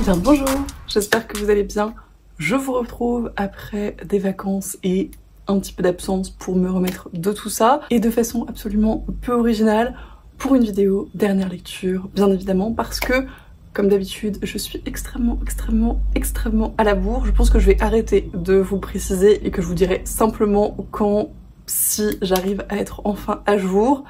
Bien bonjour, j'espère que vous allez bien. Je vous retrouve après des vacances et un petit peu d'absence pour me remettre de tout ça et de façon absolument peu originale pour une vidéo dernière lecture, bien évidemment, parce que comme d'habitude je suis extrêmement à la bourre. Je pense que je vais arrêter de vous le préciser et que je vous dirai simplement quand, si j'arrive à être enfin à jour.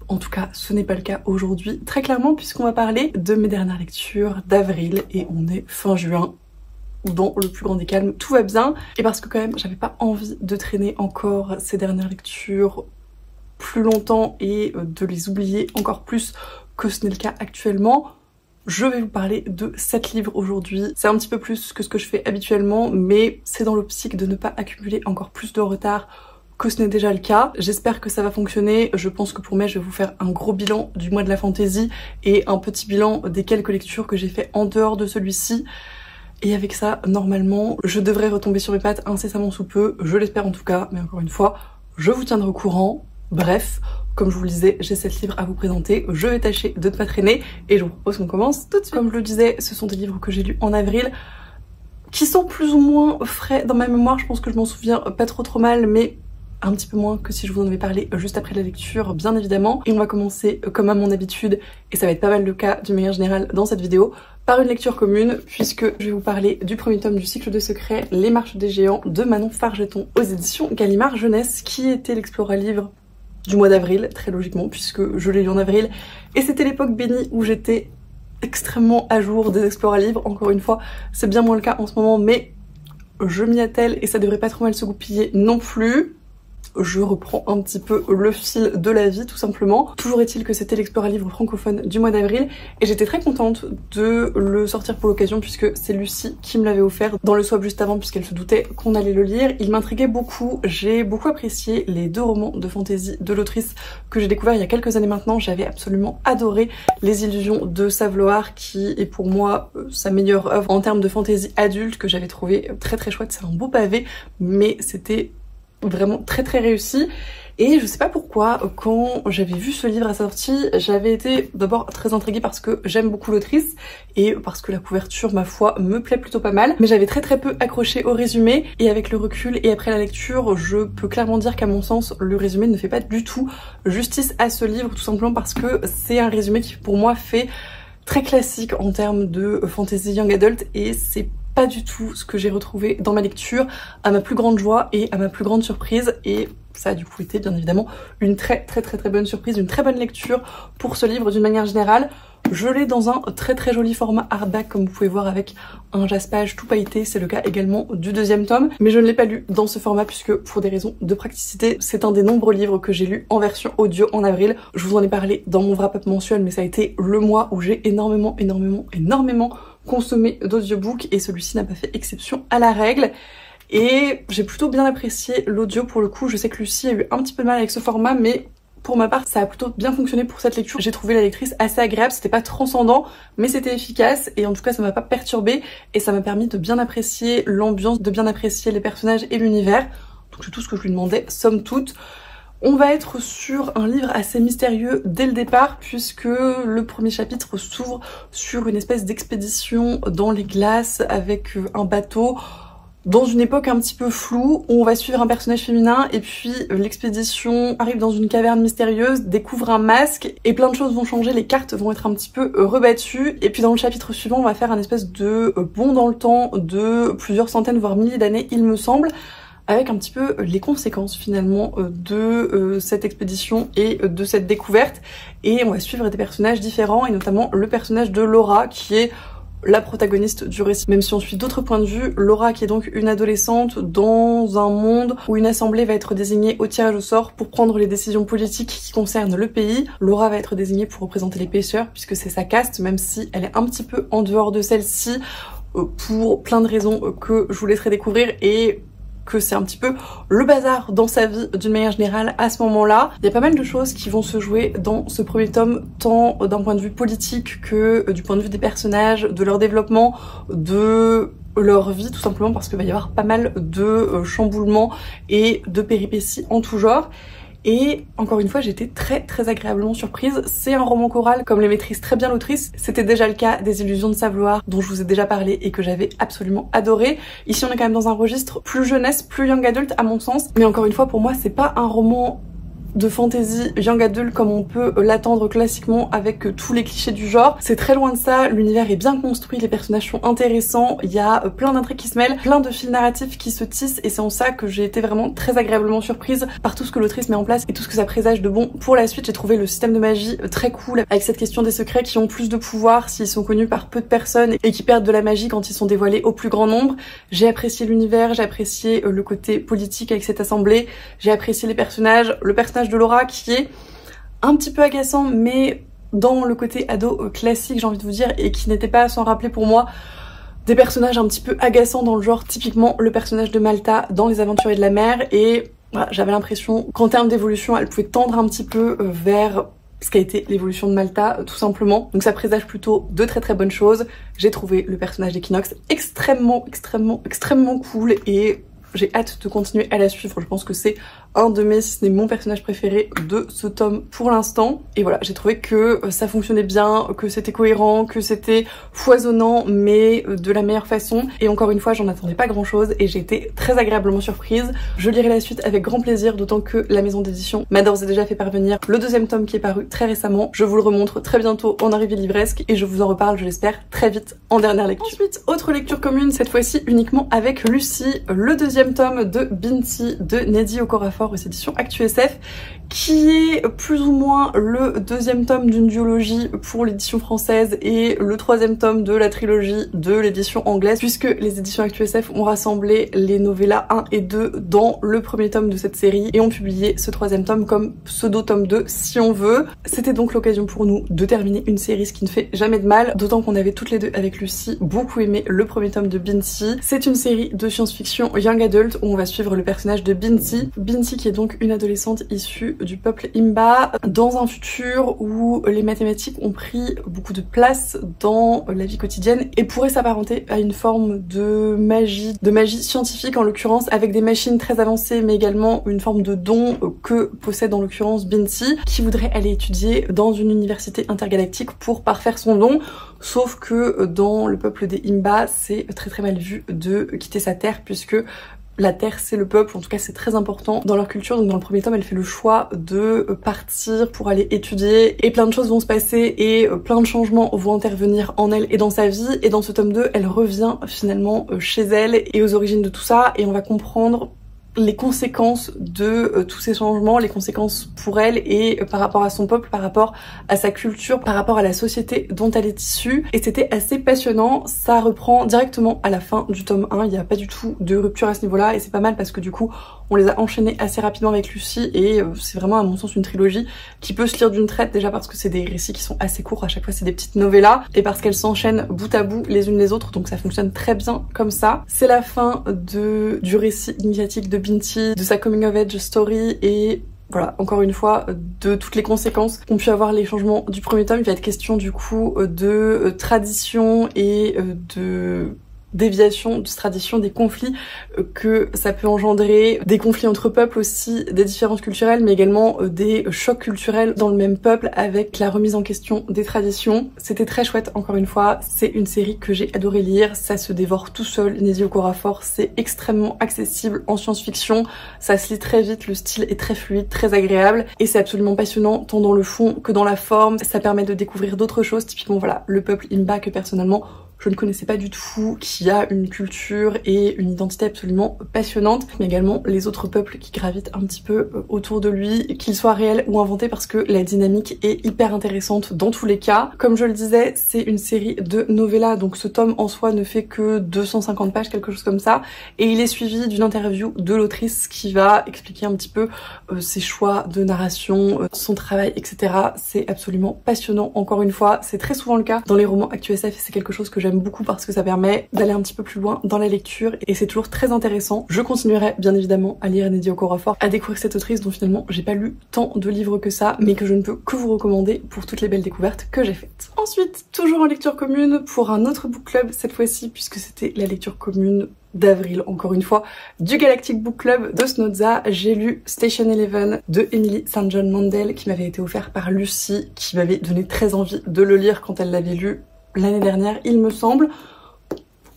En tout cas, ce n'est pas le cas aujourd'hui, très clairement, puisqu'on va parler de mes dernières lectures d'avril et on est fin juin. Dans le plus grand des calmes, tout va bien. Et parce que quand même, j'avais pas envie de traîner encore ces dernières lectures plus longtemps et de les oublier encore plus que ce n'est le cas actuellement, je vais vous parler de 7 livres aujourd'hui. C'est un petit peu plus que ce que je fais habituellement, mais c'est dans l'optique de ne pas accumuler encore plus de retard que ce n'est déjà le cas. J'espère que ça va fonctionner. Je pense que pour mai, je vais vous faire un gros bilan du mois de la fantaisie et un petit bilan des quelques lectures que j'ai fait en dehors de celui-ci. Et avec ça, normalement, je devrais retomber sur mes pattes incessamment sous peu. Je l'espère en tout cas, mais encore une fois, je vous tiendrai au courant. Bref, comme je vous le disais, j'ai 7 livres à vous présenter. Je vais tâcher de ne pas traîner et je vous propose qu'on commence tout de suite. Comme je le disais, ce sont des livres que j'ai lus en avril, qui sont plus ou moins frais dans ma mémoire. Je pense que je m'en souviens pas trop mal, mais un petit peu moins que si je vous en avais parlé juste après la lecture, bien évidemment. Et on va commencer, comme à mon habitude, et ça va être pas mal le cas d'une manière générale dans cette vidéo, par une lecture commune, puisque je vais vous parler du premier tome du cycle de secrets, Les Marches des Géants, de Manon Fargeton, aux éditions Gallimard Jeunesse, qui était l'explora-livre du mois d'avril, très logiquement, puisque je l'ai lu en avril, et c'était l'époque bénie où j'étais extrêmement à jour des explora-livres. Encore une fois, c'est bien moins le cas en ce moment, mais je m'y attelle et ça devrait pas trop mal se goupiller non plus. Je reprends un petit peu le fil de la vie tout simplement. Toujours est-il que c'était l'explora-livre francophone du mois d'avril et j'étais très contente de le sortir pour l'occasion puisque c'est Lucie qui me l'avait offert dans le swap juste avant puisqu'elle se doutait qu'on allait le lire. Il m'intriguait beaucoup, j'ai beaucoup apprécié les 2 romans de fantasy de l'autrice que j'ai découvert il y a quelques années maintenant. J'avais absolument adoré Les Illusions de Savloar qui est pour moi sa meilleure œuvre en termes de fantasy adulte que j'avais trouvé très chouette. C'est un beau pavé mais c'était vraiment très réussi. Et je sais pas pourquoi, quand j'avais vu ce livre à sa sortie, j'avais été d'abord très intriguée parce que j'aime beaucoup l'autrice et parce que la couverture, ma foi, me plaît plutôt pas mal. Mais j'avais très peu accroché au résumé et avec le recul et après la lecture, je peux clairement dire qu'à mon sens, le résumé ne fait pas du tout justice à ce livre, tout simplement parce que c'est un résumé qui pour moi fait très classique en termes de fantasy young adult et c'est pas du tout ce que j'ai retrouvé dans ma lecture, à ma plus grande joie et à ma plus grande surprise. Et ça a du coup été bien évidemment une très bonne surprise, une très bonne lecture pour ce livre d'une manière générale. Je l'ai dans un très joli format hardback comme vous pouvez voir avec un jaspage tout pailleté, c'est le cas également du 2e tome, mais je ne l'ai pas lu dans ce format puisque pour des raisons de praticité, c'est un des nombreux livres que j'ai lu en version audio en avril. Je vous en ai parlé dans mon wrap-up mensuel, mais ça a été le mois où j'ai énormément consommé d'audiobooks et celui-ci n'a pas fait exception à la règle. Et j'ai plutôt bien apprécié l'audio pour le coup. Je sais que Lucie a eu un petit peu de mal avec ce format, mais pour ma part, ça a plutôt bien fonctionné pour cette lecture. J'ai trouvé la lectrice assez agréable, c'était pas transcendant, mais c'était efficace et en tout cas ça m'a pas perturbée et ça m'a permis de bien apprécier l'ambiance, de bien apprécier les personnages et l'univers. Donc c'est tout ce que je lui demandais, somme toute. On va être sur un livre assez mystérieux dès le départ puisque le premier chapitre s'ouvre sur une espèce d'expédition dans les glaces avec un bateau dans une époque un petit peu floue où on va suivre un personnage féminin et puis l'expédition arrive dans une caverne mystérieuse, découvre un masque et plein de choses vont changer, les cartes vont être un petit peu rebattues et puis dans le chapitre suivant on va faire un espèce de bond dans le temps de plusieurs centaines voire milliers d'années il me semble, avec un petit peu les conséquences finalement de cette expédition et de cette découverte. Et on va suivre des personnages différents et notamment le personnage de Laura qui est la protagoniste du récit. Même si on suit d'autres points de vue, Laura qui est donc une adolescente dans un monde où une assemblée va être désignée au tirage au sort pour prendre les décisions politiques qui concernent le pays. Laura va être désignée pour représenter les pêcheurs puisque c'est sa caste, même si elle est un petit peu en dehors de celle-ci pour plein de raisons que je vous laisserai découvrir et que c'est un petit peu le bazar dans sa vie d'une manière générale à ce moment-là. Il y a pas mal de choses qui vont se jouer dans ce premier tome, tant d'un point de vue politique que du point de vue des personnages, de leur développement, de leur vie tout simplement parce qu'il va y avoir pas mal de chamboulements et de péripéties en tout genre. et encore une fois j'ai été très agréablement surprise. C'est un roman choral comme les maîtrise très bien l'autrice, c'était déjà le cas des Illusions de Savoir dont je vous ai déjà parlé et que j'avais absolument adoré. Ici on est quand même dans un registre plus jeunesse, plus young adult à mon sens, mais encore une fois pour moi c'est pas un roman de fantasy young adult comme on peut l'attendre classiquement avec tous les clichés du genre. C'est très loin de ça, l'univers est bien construit, les personnages sont intéressants, il y a plein d'intrigues qui se mêlent, plein de fils narratifs qui se tissent et c'est en ça que j'ai été vraiment très agréablement surprise par tout ce que l'autrice met en place et tout ce que ça présage de bon pour la suite. J'ai trouvé le système de magie très cool avec cette question des secrets qui ont plus de pouvoir s'ils sont connus par peu de personnes et qui perdent de la magie quand ils sont dévoilés au plus grand nombre. J'ai apprécié l'univers, j'ai apprécié le côté politique avec cette assemblée, j'ai apprécié les personnages, le personnage de Laura qui est un petit peu agaçant mais dans le côté ado classique j'ai envie de vous dire et qui n'était pas sans rappeler pour moi des personnages un petit peu agaçants dans le genre, typiquement le personnage de Malta dans Les Aventuriers de la Mer et voilà, j'avais l'impression qu'en termes d'évolution elle pouvait tendre un petit peu vers ce qu'a été l'évolution de Malta tout simplement, donc ça présage plutôt de très bonnes choses. J'ai trouvé le personnage d'Equinox extrêmement cool et j'ai hâte de continuer à la suivre. Je pense que c'est un de mes, si ce n'est mon personnage préféré de ce tome pour l'instant. Et voilà, j'ai trouvé que ça fonctionnait bien, que c'était cohérent, que c'était foisonnant, mais de la meilleure façon. Et encore une fois, j'en attendais pas grand chose et j'ai été très agréablement surprise. Je lirai la suite avec grand plaisir, d'autant que la maison d'édition m'a d'ores et déjà fait parvenir le deuxième tome qui est paru très récemment. Je vous le remontre très bientôt en arrivée livresque et je vous en reparle, je l'espère, très vite en dernière lecture. Ensuite, autre lecture commune, cette fois-ci uniquement avec Lucie, le deuxième tome de Binti de Neddy Okorafor aux éditions ActuSF, qui est plus ou moins le deuxième tome d'une duologie pour l'édition française et le troisième tome de la trilogie de l'édition anglaise, puisque les éditions ActuSF ont rassemblé les novellas 1 et 2 dans le premier tome de cette série et ont publié ce troisième tome comme pseudo tome 2 si on veut. C'était donc l'occasion pour nous de terminer une série, ce qui ne fait jamais de mal, d'autant qu'on avait toutes les deux avec Lucie beaucoup aimé le premier tome de Binti. C'est une série de science-fiction young adult où on va suivre le personnage de Binti. Binti qui est donc une adolescente issue du peuple Imba dans un futur où les mathématiques ont pris beaucoup de place dans la vie quotidienne et pourraient s'apparenter à une forme de magie scientifique en l'occurrence, avec des machines très avancées mais également une forme de don que possède en l'occurrence Binti, qui voudrait aller étudier dans une université intergalactique pour parfaire son don. Sauf que dans le peuple des Imba, c'est très mal vu de quitter sa terre puisque la terre c'est le peuple, en tout cas c'est très important dans leur culture. Donc dans le premier tome elle fait le choix de partir pour aller étudier et plein de choses vont se passer et plein de changements vont intervenir en elle et dans sa vie, et dans ce tome 2 elle revient finalement chez elle et aux origines de tout ça et on va comprendre les conséquences de tous ces changements, les conséquences pour elle et par rapport à son peuple, par rapport à sa culture, par rapport à la société dont elle est issue. Et c'était assez passionnant, ça reprend directement à la fin du tome 1, il n'y a pas du tout de rupture à ce niveau-là et c'est pas mal parce que du coup on les a enchaînés assez rapidement avec Lucie et c'est vraiment à mon sens une trilogie qui peut se lire d'une traite, déjà parce que c'est des récits qui sont assez courts, à chaque fois c'est des petites novellas et parce qu'elles s'enchaînent bout à bout les unes les autres, donc ça fonctionne très bien comme ça. C'est la fin du récit initiatique de Binti, de sa coming of age story et voilà, encore une fois, de toutes les conséquences qu'ont pu avoir les changements du premier tome. Il va être question du coup de tradition et de déviation, de tradition, des conflits que ça peut engendrer, des conflits entre peuples aussi, des différences culturelles, mais également des chocs culturels dans le même peuple avec la remise en question des traditions. C'était très chouette, encore une fois, c'est une série que j'ai adoré lire, ça se dévore tout seul, Neddy Okorafor, c'est extrêmement accessible en science-fiction, ça se lit très vite, le style est très fluide, très agréable, et c'est absolument passionnant, tant dans le fond que dans la forme, ça permet de découvrir d'autres choses, typiquement voilà, le peuple Imba que personnellement je ne connaissais pas du tout, qui a une culture et une identité absolument passionnante, mais également les autres peuples qui gravitent un petit peu autour de lui, qu'ils soient réels ou inventés, parce que la dynamique est hyper intéressante dans tous les cas. Comme je le disais, c'est une série de novellas, donc ce tome en soi ne fait que 250 pages, quelque chose comme ça, et il est suivi d'une interview de l'autrice qui va expliquer un petit peu ses choix de narration, son travail, etc. C'est absolument passionnant, encore une fois, c'est très souvent le cas dans les romans ActuSF et c'est quelque chose que j'aime j'aime beaucoup parce que ça permet d'aller un petit peu plus loin dans la lecture et c'est toujours très intéressant. Je continuerai bien évidemment à lire Nnedi Okorafor, à découvrir cette autrice dont finalement j'ai pas lu tant de livres que ça, mais que je ne peux que vous recommander pour toutes les belles découvertes que j'ai faites. Ensuite, toujours en lecture commune pour un autre book club cette fois-ci, puisque c'était la lecture commune d'avril, encore une fois, du Galactic Book Club de Snodza. J'ai lu Station 11 de Emily St. John Mandel qui m'avait été offert par Lucie, qui m'avait donné très envie de le lire quand elle l'avait lu l'année dernière, il me semble.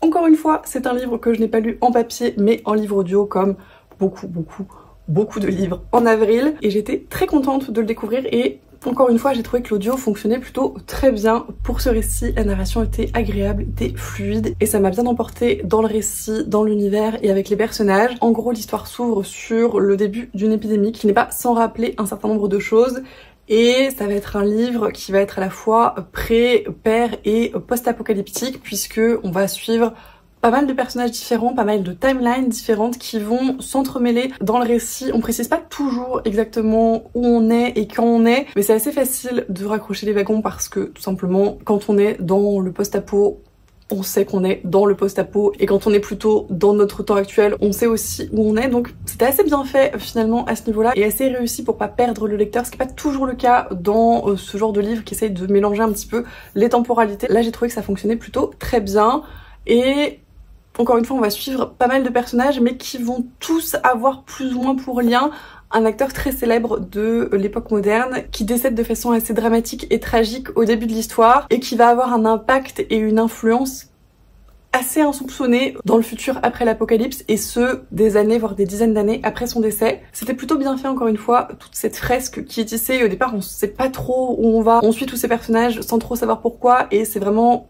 Encore une fois, c'est un livre que je n'ai pas lu en papier, mais en livre audio, comme beaucoup de livres en avril. Et j'étais très contente de le découvrir et encore une fois, j'ai trouvé que l'audio fonctionnait plutôt très bien pour ce récit. La narration était agréable, était fluide et ça m'a bien emporté dans le récit, dans l'univers et avec les personnages. En gros, l'histoire s'ouvre sur le début d'une épidémie qui n'est pas sans rappeler un certain nombre de choses. Et ça va être un livre qui va être à la fois pré, père et post-apocalyptique puisque on va suivre pas mal de personnages différents, pas mal de timelines différentes qui vont s'entremêler dans le récit. On précise pas toujours exactement où on est et quand on est, mais c'est assez facile de raccrocher les wagons parce que tout simplement quand on est dans le post-apo, on sait qu'on est dans le post-apo et quand on est plutôt dans notre temps actuel, on sait aussi où on est. Donc c'était assez bien fait finalement à ce niveau-là et assez réussi pour pas perdre le lecteur, ce qui n'est pas toujours le cas dans ce genre de livre qui essaye de mélanger un petit peu les temporalités. Là j'ai trouvé que ça fonctionnait plutôt très bien et encore une fois, on va suivre pas mal de personnages, mais qui vont tous avoir plus ou moins pour lien un acteur très célèbre de l'époque moderne, qui décède de façon assez dramatique et tragique au début de l'histoire, et qui va avoir un impact et une influence assez insoupçonnée dans le futur après l'apocalypse, et ce, des années, voire des dizaines d'années après son décès. C'était plutôt bien fait, encore une fois, toute cette fresque qui est tissée. Au départ, on sait pas trop où on va, on suit tous ces personnages sans trop savoir pourquoi, et c'est vraiment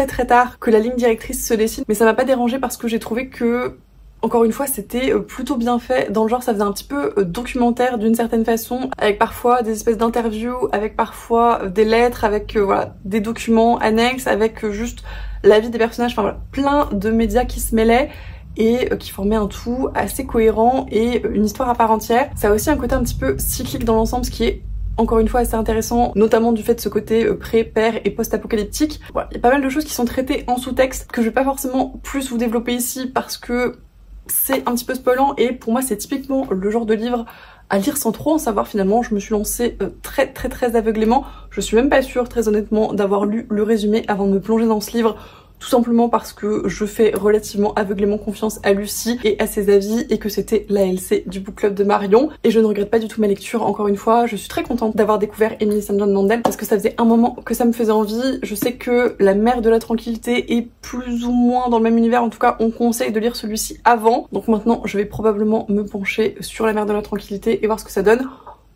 très tard que la ligne directrice se dessine, mais ça m'a pas dérangé parce que j'ai trouvé que, encore une fois, c'était plutôt bien fait. Dans le genre, ça faisait un petit peu documentaire d'une certaine façon, avec parfois des espèces d'interviews, avec parfois des lettres, avec voilà, des documents annexes, avec juste la vie des personnages, enfin voilà, plein de médias qui se mêlaient et qui formaient un tout assez cohérent et une histoire à part entière. Ça a aussi un côté un petit peu cyclique dans l'ensemble, ce qui est encore une fois assez intéressant, notamment du fait de ce côté pré, père et post-apocalyptique. Voilà, il y a pas mal de choses qui sont traitées en sous-texte que je vais pas forcément plus vous développer ici parce que c'est un petit peu spoilant et pour moi c'est typiquement le genre de livre à lire sans trop en savoir finalement. Je me suis lancée très aveuglément. Je suis même pas sûre très honnêtement d'avoir lu le résumé avant de me plonger dans ce livre. Tout simplement parce que je fais relativement aveuglément confiance à Lucie et à ses avis et que c'était l'ALC du book club de Marion. Et je ne regrette pas du tout ma lecture, encore une fois. Je suis très contente d'avoir découvert Emily St. John Mandel parce que ça faisait un moment que ça me faisait envie. Je sais que La Mer de la Tranquillité est plus ou moins dans le même univers. En tout cas, on conseille de lire celui-ci avant. Donc maintenant, je vais probablement me pencher sur La Mer de la Tranquillité et voir ce que ça donne.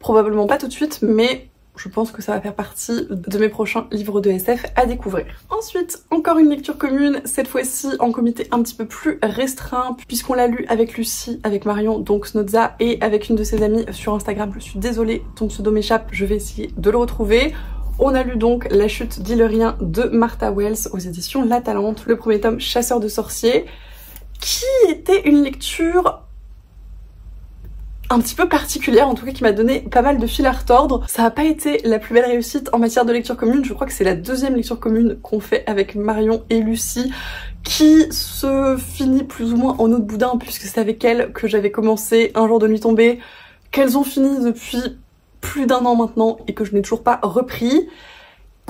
Probablement pas tout de suite, mais je pense que ça va faire partie de mes prochains livres de SF à découvrir. Ensuite, encore une lecture commune, cette fois-ci en comité un petit peu plus restreint, puisqu'on l'a lu avec Lucie, avec Marion, donc Snodza, et avec une de ses amies sur Instagram. Je suis désolée, ton pseudo m'échappe, je vais essayer de le retrouver. On a lu donc La chute d'Ilyrien de Martha Wells aux éditions La Talente, le premier tome Chasseur de sorciers, qui était une lecture un petit peu particulière, en tout cas qui m'a donné pas mal de fil à retordre. Ça n'a pas été la plus belle réussite en matière de lecture commune, je crois que c'est la deuxième lecture commune qu'on fait avec Marion et Lucie, qui se finit plus ou moins en eau de boudin, puisque c'est avec elles que j'avais commencé Un jour de nuit tombée, qu'elles ont fini depuis plus d'1 an maintenant et que je n'ai toujours pas repris.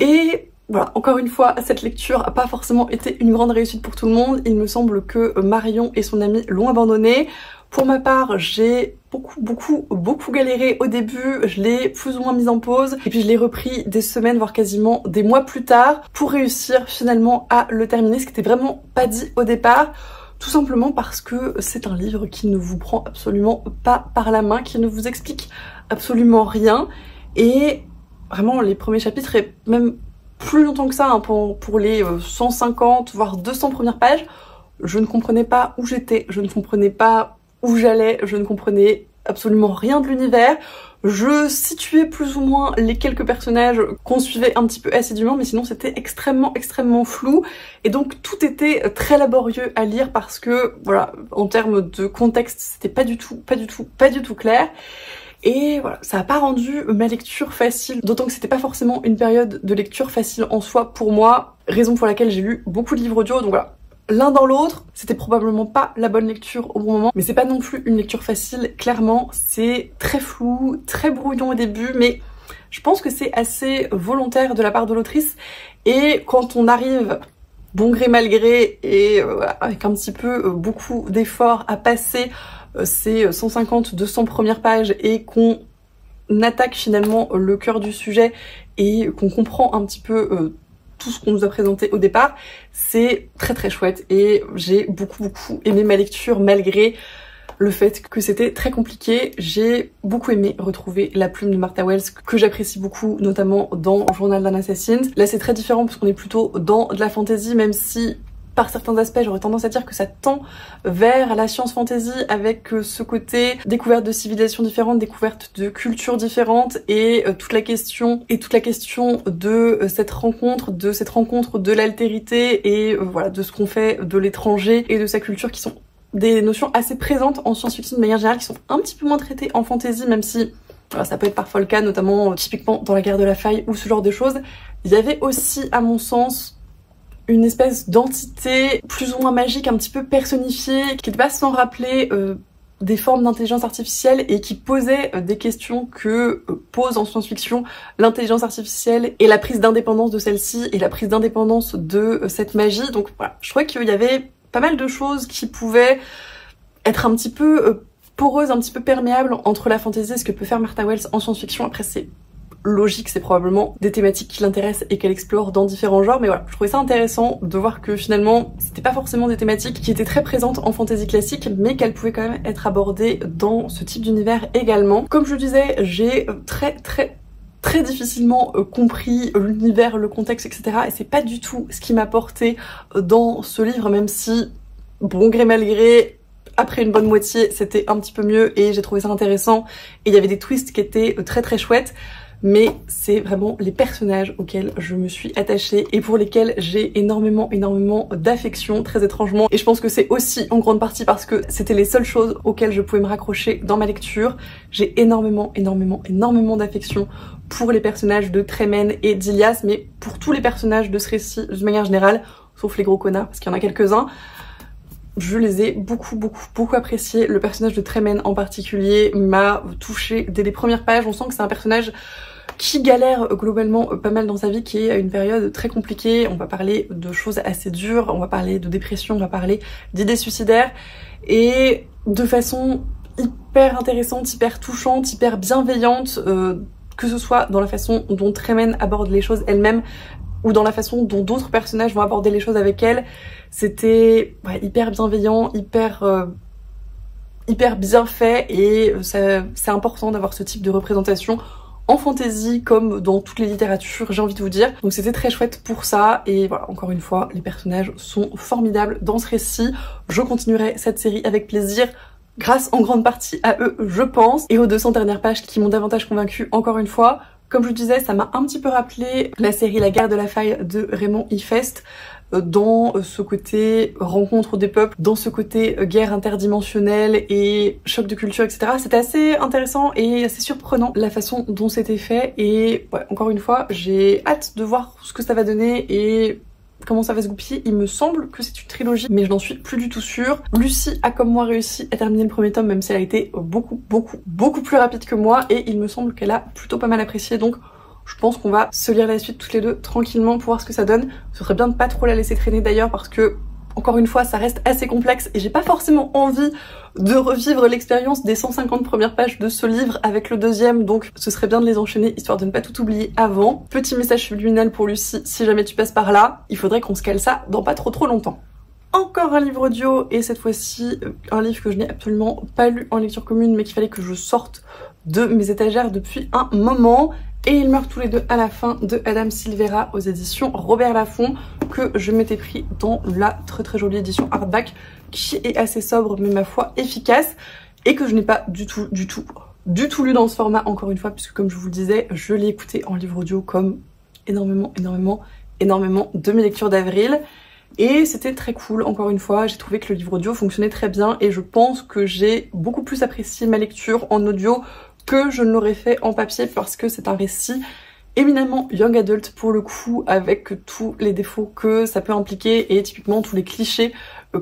Et voilà, encore une fois, cette lecture n'a pas forcément été une grande réussite pour tout le monde. Il me semble que Marion et son amie l'ont abandonnée. Pour ma part, j'ai beaucoup galéré au début, je l'ai plus ou moins mise en pause et puis je l'ai repris des semaines voire quasiment des mois plus tard pour réussir finalement à le terminer, ce qui était vraiment pas dit au départ, tout simplement parce que c'est un livre qui ne vous prend absolument pas par la main, qui ne vous explique absolument rien et vraiment les premiers chapitres et même plus longtemps que ça, hein, pour les 150 voire 200 premières pages, je ne comprenais pas où j'étais, je ne comprenais pas où j'allais, je ne comprenais absolument rien de l'univers. Je situais plus ou moins les quelques personnages qu'on suivait un petit peu assidûment, mais sinon c'était extrêmement flou. Et donc tout était très laborieux à lire parce que, voilà, en termes de contexte, c'était pas du tout clair. Et voilà, ça a pas rendu ma lecture facile, d'autant que c'était pas forcément une période de lecture facile en soi pour moi, raison pour laquelle j'ai lu beaucoup de livres audio, donc voilà. L'un dans l'autre, c'était probablement pas la bonne lecture au bon moment, mais c'est pas non plus une lecture facile, clairement, c'est très flou, très brouillon au début, mais je pense que c'est assez volontaire de la part de l'autrice, et quand on arrive, bon gré mal gré, et avec un petit peu beaucoup d'efforts à passer ces 150-200 premières pages, et qu'on attaque finalement le cœur du sujet, et qu'on comprend un petit peu tout ce qu'on nous a présenté au départ, c'est très très chouette et j'ai beaucoup aimé ma lecture malgré le fait que c'était très compliqué. J'ai beaucoup aimé retrouver la plume de Martha Wells que j'apprécie beaucoup, notamment dans Journal d'un Assassin. Là c'est très différent parce qu'on est plutôt dans de la fantasy, même si par certains aspects j'aurais tendance à dire que ça tend vers la science fantasy avec ce côté découverte de civilisations différentes, découverte de cultures différentes et toute la question de cette rencontre de l'altérité et voilà de ce qu'on fait de l'étranger et de sa culture, qui sont des notions assez présentes en science-fiction de manière générale, qui sont un petit peu moins traitées en fantasy, même si voilà, ça peut être parfois le cas, notamment typiquement dans La Guerre de la Faille ou ce genre de choses. Il y avait aussi à mon sens une espèce d'entité plus ou moins magique, un petit peu personnifiée, qui n'était pas sans rappeler des formes d'intelligence artificielle et qui posait des questions que pose en science-fiction l'intelligence artificielle et la prise d'indépendance de celle-ci et la prise d'indépendance de cette magie. Donc voilà, je trouvais qu'il y avait pas mal de choses qui pouvaient être un petit peu poreuses, un petit peu perméables entre la fantasy et ce que peut faire Martha Wells en science-fiction. Après c'est logique, c'est probablement des thématiques qui l'intéressent et qu'elle explore dans différents genres, mais voilà, je trouvais ça intéressant de voir que finalement c'était pas forcément des thématiques qui étaient très présentes en fantasy classique, mais qu'elles pouvaient quand même être abordées dans ce type d'univers également. Comme je le disais, j'ai très difficilement compris l'univers, le contexte, etc. Et c'est pas du tout ce qui m'a porté dans ce livre, même si, bon gré mal gré, après une bonne moitié, c'était un petit peu mieux et j'ai trouvé ça intéressant. Et il y avait des twists qui étaient très chouettes. Mais c'est vraiment les personnages auxquels je me suis attachée et pour lesquels j'ai énormément d'affection, très étrangement. Et je pense que c'est aussi en grande partie parce que c'était les seules choses auxquelles je pouvais me raccrocher dans ma lecture. J'ai énormément d'affection pour les personnages de Tremen et d'Ilias, mais pour tous les personnages de ce récit de manière générale, sauf les gros connards, parce qu'il y en a quelques-uns. Je les ai beaucoup appréciés. Le personnage de Tremen en particulier m'a touchée dès les premières pages. On sent que c'est un personnage qui galère globalement pas mal dans sa vie, qui est à une période très compliquée. On va parler de choses assez dures, on va parler de dépression, on va parler d'idées suicidaires, et de façon hyper intéressante, hyper touchante, hyper bienveillante, que ce soit dans la façon dont Tremen aborde les choses elle-même, ou dans la façon dont d'autres personnages vont aborder les choses avec elle. C'était hyper bienveillant, hyper bien fait, et c'est important d'avoir ce type de représentation en fantasy comme dans toutes les littératures, j'ai envie de vous dire. Donc c'était très chouette pour ça, et voilà, encore une fois, les personnages sont formidables dans ce récit. Je continuerai cette série avec plaisir, grâce en grande partie à eux, je pense, et aux 200 dernières pages qui m'ont davantage convaincue encore une fois. Comme je vous disais, ça m'a un petit peu rappelé la série La Guerre de la Faille de Raymond Ifest, dans ce côté rencontre des peuples, dans ce côté guerre interdimensionnelle et choc de culture, etc. C'était assez intéressant et assez surprenant la façon dont c'était fait, et ouais, encore une fois, j'ai hâte de voir ce que ça va donner et comment ça va se goupiller. Il me semble que c'est une trilogie, mais je n'en suis plus du tout sûre. Lucie a comme moi réussi à terminer le premier tome, même si elle a été beaucoup plus rapide que moi, et il me semble qu'elle a plutôt pas mal apprécié, donc je pense qu'on va se lire la suite toutes les deux tranquillement pour voir ce que ça donne. Ce serait bien de pas trop la laisser traîner d'ailleurs, parce que encore une fois ça reste assez complexe et j'ai pas forcément envie de revivre l'expérience des 150 premières pages de ce livre avec le deuxième, donc ce serait bien de les enchaîner histoire de ne pas tout oublier avant. Petit message subliminal pour Lucie, si jamais tu passes par là, il faudrait qu'on se cale ça dans pas trop longtemps. Encore un livre audio, et cette fois-ci un livre que je n'ai absolument pas lu en lecture commune mais qu'il fallait que je sorte de mes étagères depuis un moment. Et ils meurent tous les deux à la fin de Adam Silvera aux éditions Robert Laffont, que je m'étais pris dans la très jolie édition hardback qui est assez sobre mais ma foi efficace, et que je n'ai pas du tout lu dans ce format, encore une fois, puisque comme je vous le disais, je l'ai écouté en livre audio comme énormément de mes lectures d'avril. Et c'était très cool, encore une fois, j'ai trouvé que le livre audio fonctionnait très bien, et je pense que j'ai beaucoup plus apprécié ma lecture en audio que je ne l'aurais fait en papier parce que c'est un récit éminemment young adult pour le coup, avec tous les défauts que ça peut impliquer et typiquement tous les clichés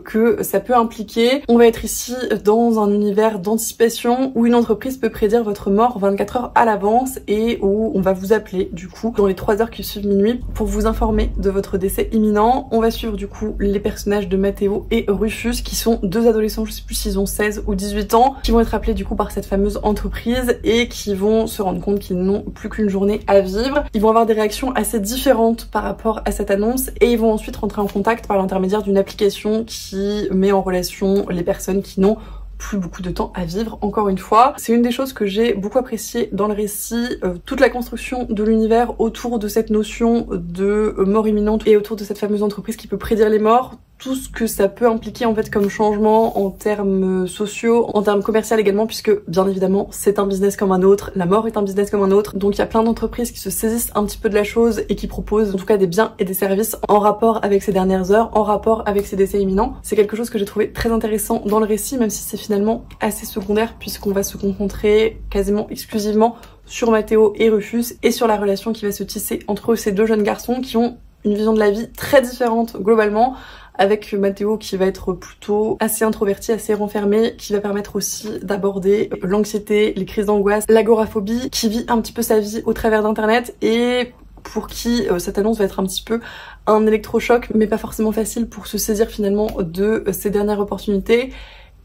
que ça peut impliquer. On va être ici dans un univers d'anticipation où une entreprise peut prédire votre mort 24 heures à l'avance et où on va vous appeler du coup dans les 3 heures qui suivent minuit pour vous informer de votre décès imminent. On va suivre du coup les personnages de Matteo et Rufus qui sont 2 adolescents, je sais plus s'ils ont 16 ou 18 ans, qui vont être appelés du coup par cette fameuse entreprise et qui vont se rendre compte qu'ils n'ont plus qu'une journée à vivre. Ils vont avoir des réactions assez différentes par rapport à cette annonce et ils vont ensuite rentrer en contact par l'intermédiaire d'une application qui met en relation les personnes qui n'ont plus beaucoup de temps à vivre. Encore une fois, c'est une des choses que j'ai beaucoup apprécié dans le récit, toute la construction de l'univers autour de cette notion de mort imminente et autour de cette fameuse entreprise qui peut prédire les morts, tout ce que ça peut impliquer en fait comme changement en termes sociaux, en termes commerciaux également, puisque bien évidemment c'est un business comme un autre, la mort est un business comme un autre, donc il y a plein d'entreprises qui se saisissent un petit peu de la chose et qui proposent en tout cas des biens et des services en rapport avec ces dernières heures, en rapport avec ces décès imminents. C'est quelque chose que j'ai trouvé très intéressant dans le récit, même si c'est finalement assez secondaire puisqu'on va se concentrer quasiment exclusivement sur Matteo et Rufus et sur la relation qui va se tisser entre ces 2 jeunes garçons qui ont une vision de la vie très différente globalement, avec Matteo qui va être plutôt assez introverti, assez renfermé, qui va permettre aussi d'aborder l'anxiété, les crises d'angoisse, l'agoraphobie, qui vit un petit peu sa vie au travers d'internet et pour qui cette annonce va être un petit peu un électrochoc, mais pas forcément facile pour se saisir finalement de ces dernières opportunités.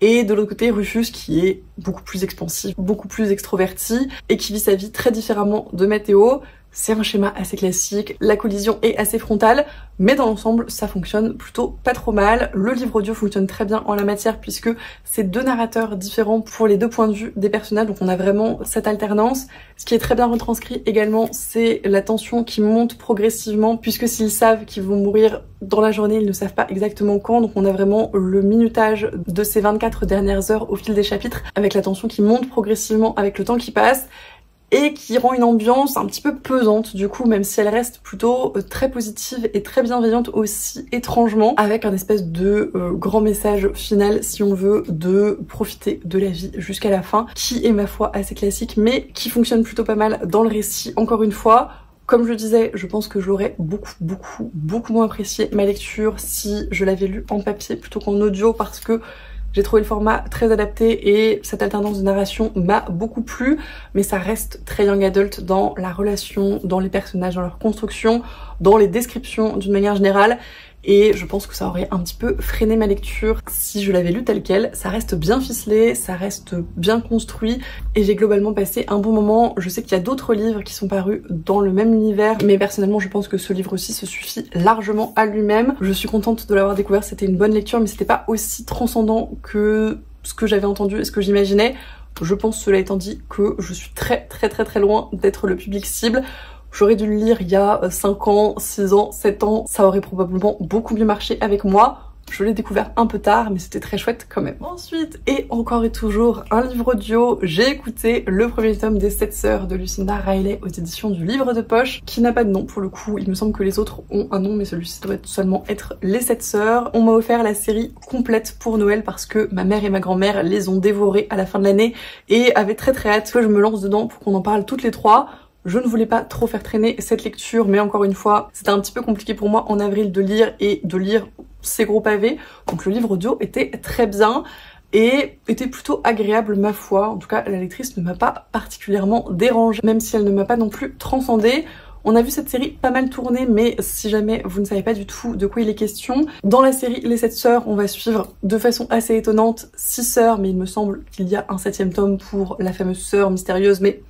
Et de l'autre côté, Rufus qui est beaucoup plus expansif, beaucoup plus extroverti et qui vit sa vie très différemment de Matteo. C'est un schéma assez classique, la collision est assez frontale, mais dans l'ensemble ça fonctionne plutôt pas trop mal. Le livre audio fonctionne très bien en la matière puisque c'est 2 narrateurs différents pour les 2 points de vue des personnages, donc on a vraiment cette alternance. Ce qui est très bien retranscrit également, c'est la tension qui monte progressivement, puisque s'ils savent qu'ils vont mourir dans la journée, ils ne savent pas exactement quand, donc on a vraiment le minutage de ces 24 dernières heures au fil des chapitres, avec la tension qui monte progressivement avec le temps qui passe, et qui rend une ambiance un petit peu pesante du coup, même si elle reste plutôt très positive et très bienveillante aussi étrangement, avec un espèce de grand message final si on veut, de profiter de la vie jusqu'à la fin, qui est ma foi assez classique mais qui fonctionne plutôt pas mal dans le récit. Encore une fois, comme je le disais, je pense que je l'aurais beaucoup moins apprécié ma lecture si je l'avais lu en papier plutôt qu'en audio, parce que j'ai trouvé le format très adapté et cette alternance de narration m'a beaucoup plu, mais ça reste très young adult dans la relation, dans les personnages, dans leur construction, dans les descriptions d'une manière générale. Et je pense que ça aurait un petit peu freiné ma lecture si je l'avais lu tel quel. Ça reste bien ficelé, ça reste bien construit et j'ai globalement passé un bon moment. Je sais qu'il y a d'autres livres qui sont parus dans le même univers, mais personnellement je pense que ce livre-ci se suffit largement à lui-même. Je suis contente de l'avoir découvert, c'était une bonne lecture, mais c'était pas aussi transcendant que ce que j'avais entendu et ce que j'imaginais. Je pense, cela étant dit, que je suis très loin d'être le public cible. J'aurais dû le lire il y a 5 ans, 6 ans, 7 ans, ça aurait probablement beaucoup mieux marché avec moi. Je l'ai découvert un peu tard, mais c'était très chouette quand même. Ensuite, et encore et toujours, un livre audio, j'ai écouté le premier tome des 7 sœurs de Lucinda Riley aux éditions du Livre de Poche, qui n'a pas de nom pour le coup. Il me semble que les autres ont un nom, mais celui-ci doit seulement être Les 7 sœurs. On m'a offert la série complète pour Noël parce que ma mère et ma grand-mère les ont dévorées à la fin de l'année et avaient très hâte que je me lance dedans pour qu'on en parle toutes les 3. Je ne voulais pas trop faire traîner cette lecture, mais encore une fois, c'était un petit peu compliqué pour moi en avril de lire ces gros pavés. Donc le livre audio était très bien et était plutôt agréable ma foi. En tout cas, la lectrice ne m'a pas particulièrement dérangée, même si elle ne m'a pas non plus transcendée. On a vu cette série pas mal tourner, mais si jamais vous ne savez pas du tout de quoi il est question, dans la série Les 7 sœurs, on va suivre de façon assez étonnante 6 sœurs, mais il me semble qu'il y a un 7e tome pour la fameuse sœur mystérieuse, mais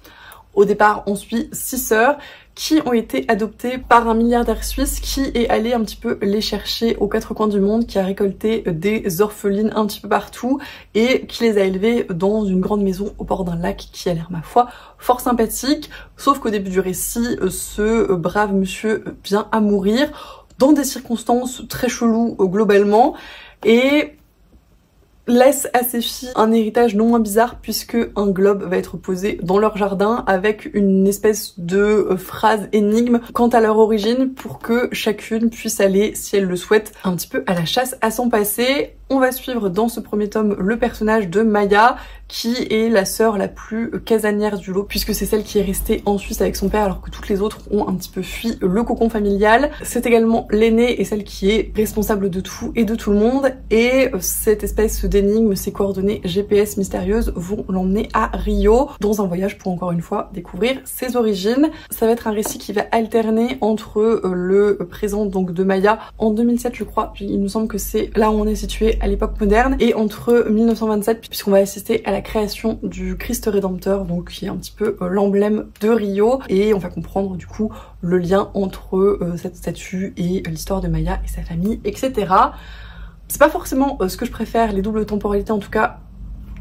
au départ, on suit 6 sœurs qui ont été adoptées par un milliardaire suisse qui est allé un petit peu les chercher aux 4 coins du monde, qui a récolté des orphelines un petit peu partout et qui les a élevées dans une grande maison au bord d'un lac qui a l'air, ma foi, fort sympathique. Sauf qu'au début du récit, ce brave monsieur vient à mourir dans des circonstances très cheloues globalement et laisse à ses filles un héritage non moins bizarre puisque un globe va être posé dans leur jardin avec une espèce de phrase énigme quant à leur origine pour que chacune puisse aller, si elle le souhaite, un petit peu à la chasse à son passé. On va suivre dans ce premier tome le personnage de Maya, qui est la sœur la plus casanière du lot, puisque c'est celle qui est restée en Suisse avec son père alors que toutes les autres ont un petit peu fui le cocon familial. C'est également l'aînée et celle qui est responsable de tout et de tout le monde, et cette espèce d'énigme, ces coordonnées GPS mystérieuses vont l'emmener à Rio dans un voyage pour encore une fois découvrir ses origines. Ça va être un récit qui va alterner entre le présent donc de Maya en 2007 je crois, il me semble que c'est là où on est situé à l'époque moderne, et entre 1927 puisqu'on va assister à la création du Christ Rédempteur, donc qui est un petit peu l'emblème de Rio, et on va comprendre du coup le lien entre cette statue et l'histoire de Maya et sa famille, etc. C'est pas forcément ce que je préfère, les doubles temporalités en tout cas.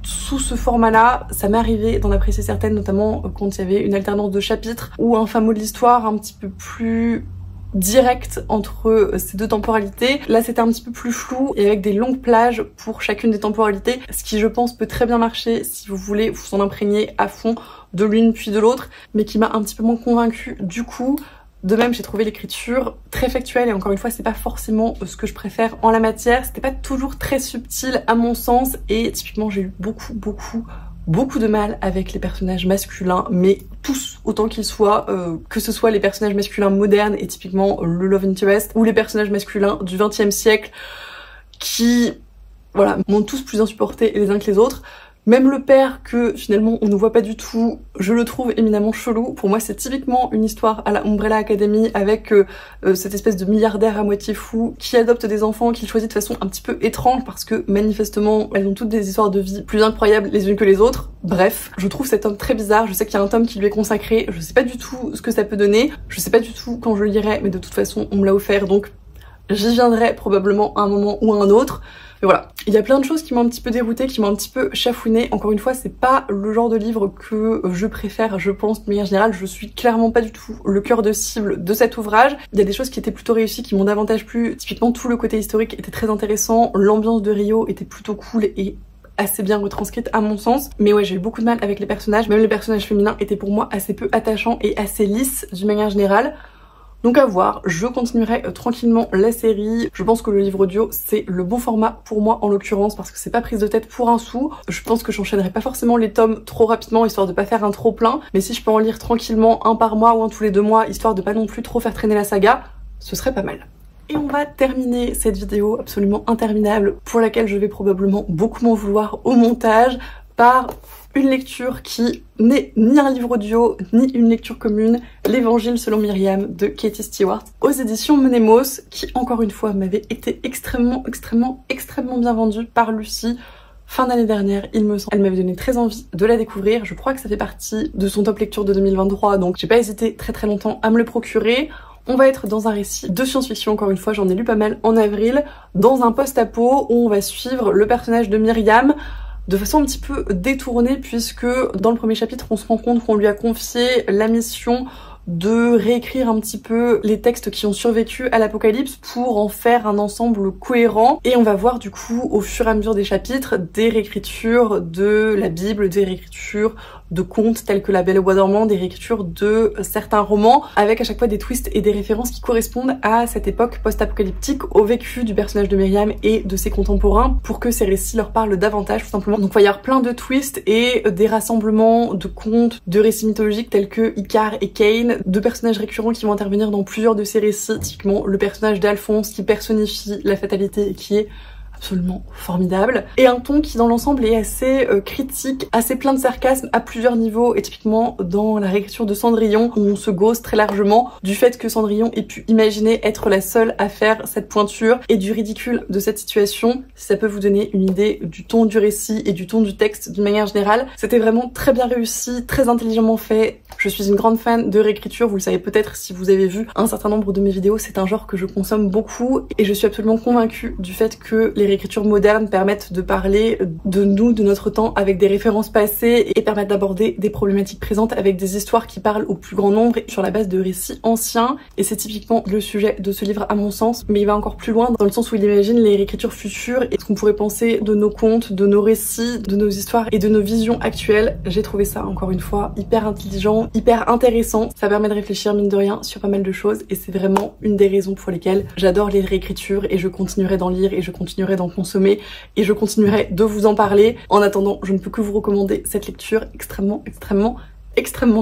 Sous ce format-là, ça m'est arrivé d'en apprécier certaines, notamment quand il y avait une alternance de chapitres ou un fin mot de l'histoire un petit peu plus direct entre ces deux temporalités. Là c'était un petit peu plus flou et avec des longues plages pour chacune des temporalités, ce qui je pense peut très bien marcher si vous voulez vous en imprégner à fond de l'une puis de l'autre, mais qui m'a un petit peu moins convaincue du coup. De même, j'ai trouvé l'écriture très factuelle et encore une fois, c'est pas forcément ce que je préfère en la matière. C'était pas toujours très subtil à mon sens et typiquement j'ai eu beaucoup de mal avec les personnages masculins, mais tous autant qu'ils soient, que ce soit les personnages masculins modernes et typiquement le love interest, ou les personnages masculins du XXe siècle qui, voilà, m'ont tous plus insupportés les uns que les autres. Même le père, que finalement on ne voit pas du tout, je le trouve éminemment chelou. Pour moi c'est typiquement une histoire à la Umbrella Academy avec cette espèce de milliardaire à moitié fou qui adopte des enfants qu'il choisit de façon un petit peu étrange parce que manifestement elles ont toutes des histoires de vie plus incroyables les unes que les autres. Bref, je trouve cet homme très bizarre, je sais qu'il y a un tome qui lui est consacré, je sais pas du tout ce que ça peut donner, je sais pas du tout quand je le lirai, mais de toute façon on me l'a offert donc j'y viendrai probablement à un moment ou à un autre. Mais voilà, il y a plein de choses qui m'ont un petit peu déroutée, qui m'ont un petit peu chafouiné. Encore une fois, c'est pas le genre de livre que je préfère, je pense, de manière générale. Je suis clairement pas du tout le cœur de cible de cet ouvrage. Il y a des choses qui étaient plutôt réussies, qui m'ont davantage plu. Typiquement, tout le côté historique était très intéressant. L'ambiance de Rio était plutôt cool et assez bien retranscrite à mon sens. Mais ouais, j'ai eu beaucoup de mal avec les personnages. Même les personnages féminins étaient pour moi assez peu attachants et assez lisses d'une manière générale. Donc à voir, je continuerai tranquillement la série. Je pense que le livre audio c'est le bon format pour moi en l'occurrence parce que c'est pas prise de tête pour un sou. Je pense que j'enchaînerai pas forcément les tomes trop rapidement histoire de pas faire un trop plein, mais si je peux en lire tranquillement un par mois ou un tous les 2 mois histoire de pas non plus trop faire traîner la saga, ce serait pas mal. Et on va terminer cette vidéo absolument interminable pour laquelle je vais probablement beaucoup m'en vouloir au montage par une lecture qui n'est ni un livre audio, ni une lecture commune, l'Évangile selon Myriam de Katie Stewart, aux éditions Menemos, qui encore une fois m'avait été extrêmement bien vendue par Lucie, fin d'année dernière il me semble. Elle m'avait donné très envie de la découvrir, je crois que ça fait partie de son top lecture de 2023, donc j'ai pas hésité très longtemps à me le procurer. On va être dans un récit de science-fiction, encore une fois, j'en ai lu pas mal en avril, dans un post-apo où on va suivre le personnage de Myriam, de façon un petit peu détournée puisque dans le premier chapitre on se rend compte qu'on lui a confié la mission de réécrire un petit peu les textes qui ont survécu à l'apocalypse pour en faire un ensemble cohérent, et on va voir du coup au fur et à mesure des chapitres des réécritures de la Bible, des réécritures de contes tels que La Belle au Bois dormant, des réécritures de certains romans avec à chaque fois des twists et des références qui correspondent à cette époque post-apocalyptique, au vécu du personnage de Myriam et de ses contemporains pour que ces récits leur parlent davantage tout simplement. Donc il va y avoir plein de twists et des rassemblements de contes, de récits mythologiques tels que Icare et Cain, de personnages récurrents qui vont intervenir dans plusieurs de ces récits, typiquement le personnage d'Alphonse qui personnifie la fatalité et qui est absolument formidable, et un ton qui dans l'ensemble est assez critique, assez plein de sarcasme à plusieurs niveaux, et typiquement dans la réécriture de Cendrillon où on se gausse très largement du fait que Cendrillon ait pu imaginer être la seule à faire cette pointure et du ridicule de cette situation. Si ça peut vous donner une idée du ton du récit et du ton du texte d'une manière générale, c'était vraiment très bien réussi, très intelligemment fait. Je suis une grande fan de réécriture, vous le savez peut-être si vous avez vu un certain nombre de mes vidéos, c'est un genre que je consomme beaucoup et je suis absolument convaincue du fait que les réécritures modernes permettent de parler de nous, de notre temps, avec des références passées et permettent d'aborder des problématiques présentes avec des histoires qui parlent au plus grand nombre sur la base de récits anciens. Et c'est typiquement le sujet de ce livre à mon sens, mais il va encore plus loin dans le sens où il imagine les réécritures futures et ce qu'on pourrait penser de nos contes, de nos récits, de nos histoires et de nos visions actuelles. J'ai trouvé ça encore une fois hyper intelligent, hyper intéressant. Ça permet de réfléchir mine de rien sur pas mal de choses et c'est vraiment une des raisons pour lesquelles j'adore les réécritures et je continuerai d'en lire et je continuerai continuerai d'en consommer et je continuerai de vous en parler. En attendant, je ne peux que vous recommander cette lecture extrêmement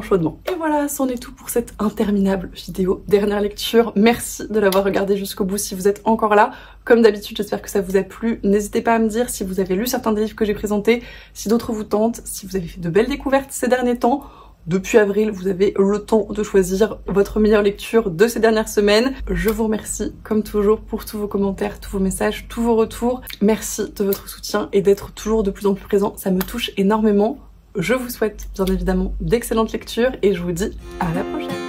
chaudement. Et voilà, c'en est tout pour cette interminable vidéo dernière lecture. Merci de l'avoir regardé jusqu'au bout si vous êtes encore là. Comme d'habitude, j'espère que ça vous a plu. N'hésitez pas à me dire si vous avez lu certains des livres que j'ai présentés, si d'autres vous tentent, si vous avez fait de belles découvertes ces derniers temps. Depuis avril, vous avez le temps de choisir votre meilleure lecture de ces dernières semaines. Je vous remercie, comme toujours, pour tous vos commentaires, tous vos messages, tous vos retours. Merci de votre soutien et d'être toujours de plus en plus présent. Ça me touche énormément. Je vous souhaite bien évidemment d'excellentes lectures et je vous dis à la prochaine.